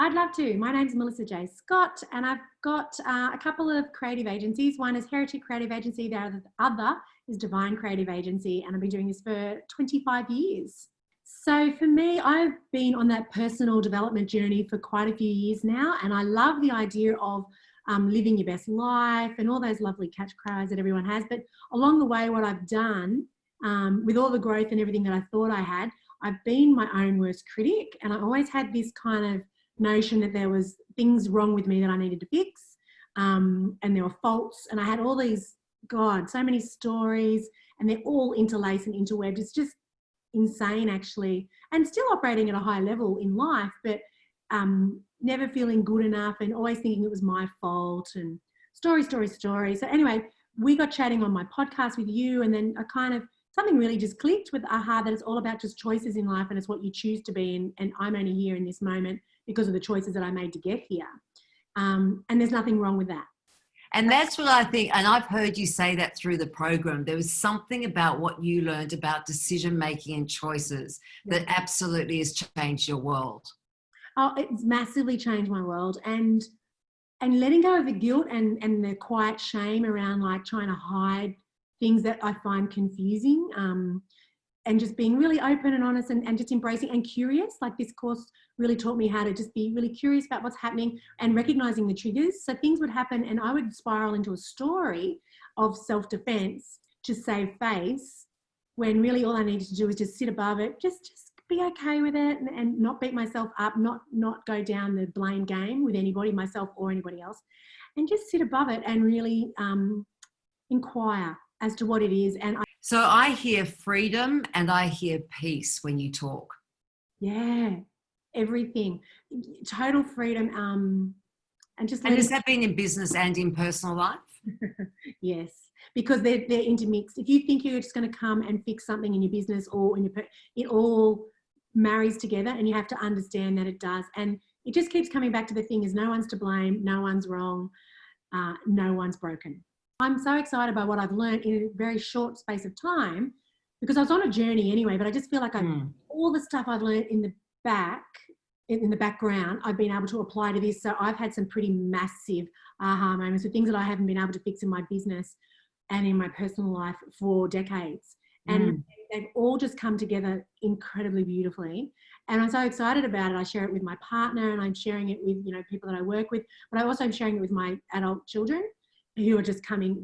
I'd love to. My name's Melissa J. Scott, and I've got a couple of creative agencies. One is Heritage Creative Agency, the other is Divine Creative Agency, and I've been doing this for 25 years. So for me, I've been on that personal development journey for quite a few years now, and I love the idea of living your best life and all those lovely catch cries that everyone has. But along the way, what I've done with all the growth and everything that I thought I had, I've been my own worst critic, and I always had this kind of notion that there was things wrong with me that I needed to fix, and there were faults, and I had all these, so many stories, and they're all interlaced and interwebbed. It's just insane, actually, and still operating at a high level in life, but never feeling good enough and always thinking it was my fault, and story. So anyway, we got chatting on my podcast with you, and then something really just clicked with aha, that it's all about just choices in life, and it's what you choose to be, and I'm only here in this moment because of the choices that I made to get here. And there's nothing wrong with that. And that's what I think, and I've heard you say that through the program. There was something about what you learned about decision-making and choices that absolutely has changed your world. Oh, it's massively changed my world. And letting go of the guilt and the quiet shame around like trying to hide things that I find confusing, and just being really open and honest and just embracing and curious. Like this course really taught me how to just be really curious about what's happening and recognizing the triggers. So things would happen and I would spiral into a story of self-defense to save face, when really all I needed to do was just sit above it, just be okay with it, and not beat myself up, not go down the blame game with anybody, myself or anybody else, and just sit above it and really inquire as to what it is. So I hear freedom and I hear peace when you talk. Yeah, everything. Total freedom. And has that been in business and in personal life? Yes, because they're intermixed. If you think you're just going to come and fix something in your business or in it all marries together, and you have to understand that it does. And it just keeps coming back to the thing is no one's to blame, no one's wrong, no one's broken. I'm so excited by what I've learned in a very short space of time, because I was on a journey anyway, but I just feel like all the stuff I've learned in the background, I've been able to apply to this. So I've had some pretty massive aha moments with things that I haven't been able to fix in my business and in my personal life for decades. And they've all just come together incredibly beautifully. And I'm so excited about it. I share it with my partner, and I'm sharing it with, people that I work with, but I also am sharing it with my adult children who are just coming.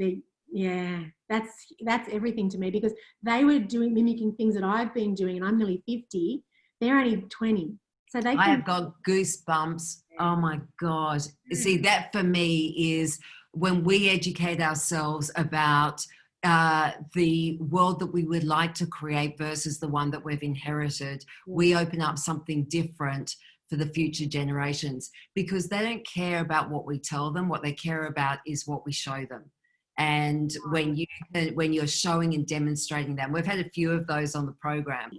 That's everything to me, because they were mimicking things that I've been doing, and I'm nearly 50. They're only 20. So I have got goosebumps. Oh my God. See, that for me is when we educate ourselves about the world that we would like to create versus the one that we've inherited, we open up something different for the future generations, because they don't care about what we tell them. What they care about is what we show them. And when you're showing and demonstrating that, we've had a few of those on the program.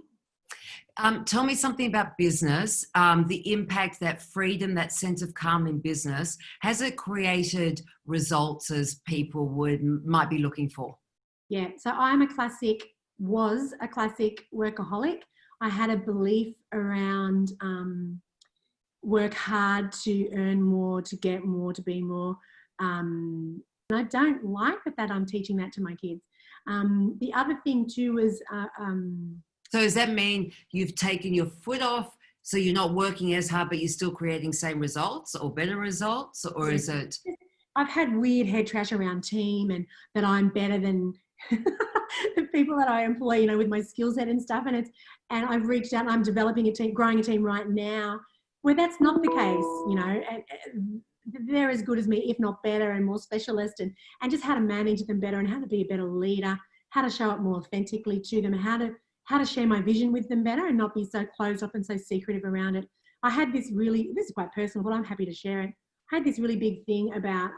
Tell me something about business, the impact, that freedom, that sense of calm in business. Has it created results as people might be looking for? Yeah, so was a classic workaholic. I had a belief around work hard to earn more, to get more, to be more. And I don't like that I'm teaching that to my kids. The other thing too was... So does that mean you've taken your foot off, so you're not working as hard, but you're still creating same results or better results? Or is it... I've had weird head trash around team, and that I'm better than the people that I employ, with my skill set and stuff. And I've reached out, and I'm developing a team, growing a team right now where that's not the case, they're as good as me, if not better, and more specialist, and just how to manage them better, and how to be a better leader, how to show up more authentically to them, and how to share my vision with them better and not be so closed off and so secretive around it. I had this is quite personal, but I'm happy to share it. I had this really big thing about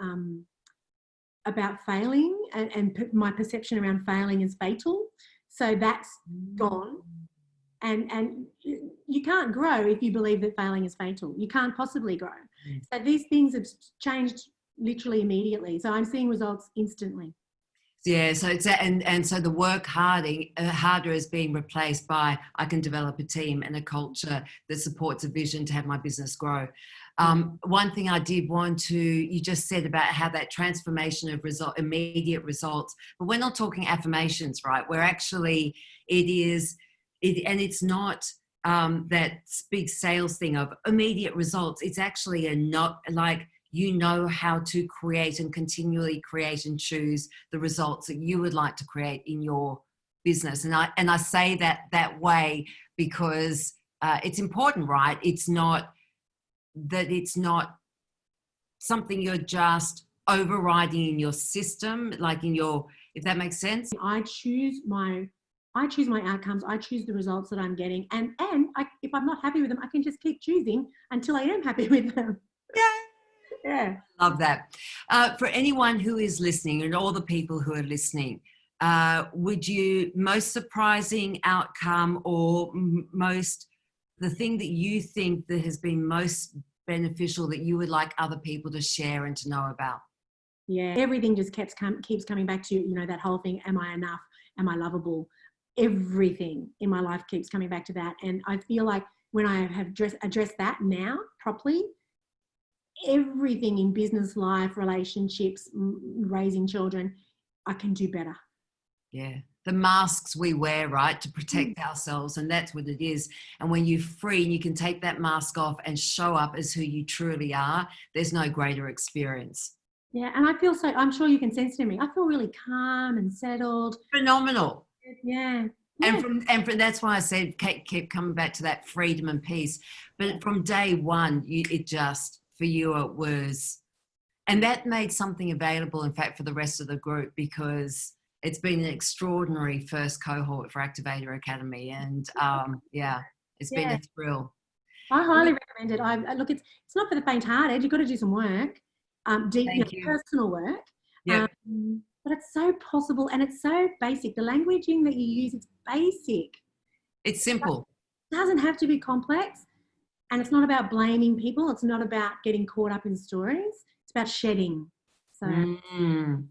failing, and my perception around failing is fatal. So that's gone. And you can't grow if you believe that failing is fatal. You can't possibly grow. So these things have changed literally immediately. So I'm seeing results instantly. Yeah, so it's and so the work harder is being replaced by I can develop a team and a culture that supports a vision to have my business grow. One thing I did want to, you just said about how that transformation of immediate results, but we're not talking affirmations, right? We're actually, and it's not that big sales thing of immediate results. It's actually how to create and continually create and choose the results that you would like to create in your business. And I say that way because it's important, right? It's not something you're just overriding in your system, like if that makes sense. I choose my outcomes. I choose the results that I'm getting. And if I'm not happy with them, I can just keep choosing until I am happy with them. Yeah. Love that. For anyone who is listening and all the people who are listening, would you, most surprising outcome or the thing that you think that has been most beneficial that you would like other people to share and to know about? Yeah, everything just keeps coming back to, that whole thing. Am I enough? Am I lovable? Everything in my life keeps coming back to that. And I feel like when I have addressed that now properly, everything in business life, relationships, raising children, I can do better. Yeah. The masks we wear, right, to protect ourselves, and that's what it is. And when you're free and you can take that mask off and show up as who you truly are, there's no greater experience. Yeah, and I feel I'm sure you can sense it in me. I feel really calm and settled. Phenomenal. Yeah. And from that's why I said keep coming back to that freedom and peace. But from day one, for you it was, and that made something available, in fact, for the rest of the group, because it's been an extraordinary first cohort for Activator Academy. And it's been a thrill. I highly recommend it. Look, it's not for the faint-hearted. You've got to do some work, deep, personal work. Yep. But it's so possible and it's so basic. The languaging that you use, it's basic. It's simple. It doesn't have to be complex. And it's not about blaming people. It's not about getting caught up in stories. It's about shedding. So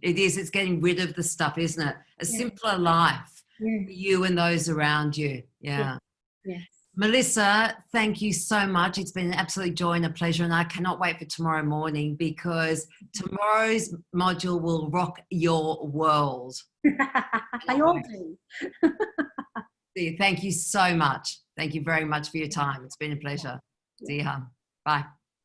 it is. It's getting rid of the stuff, isn't it? A simpler life for you and those around you. Yeah. Yes. Melissa, thank you so much. It's been an absolute joy and a pleasure, and I cannot wait for tomorrow morning, because tomorrow's module will rock your world. They all do. Thank you so much. Thank you very much for your time. It's been a pleasure. See you. Bye.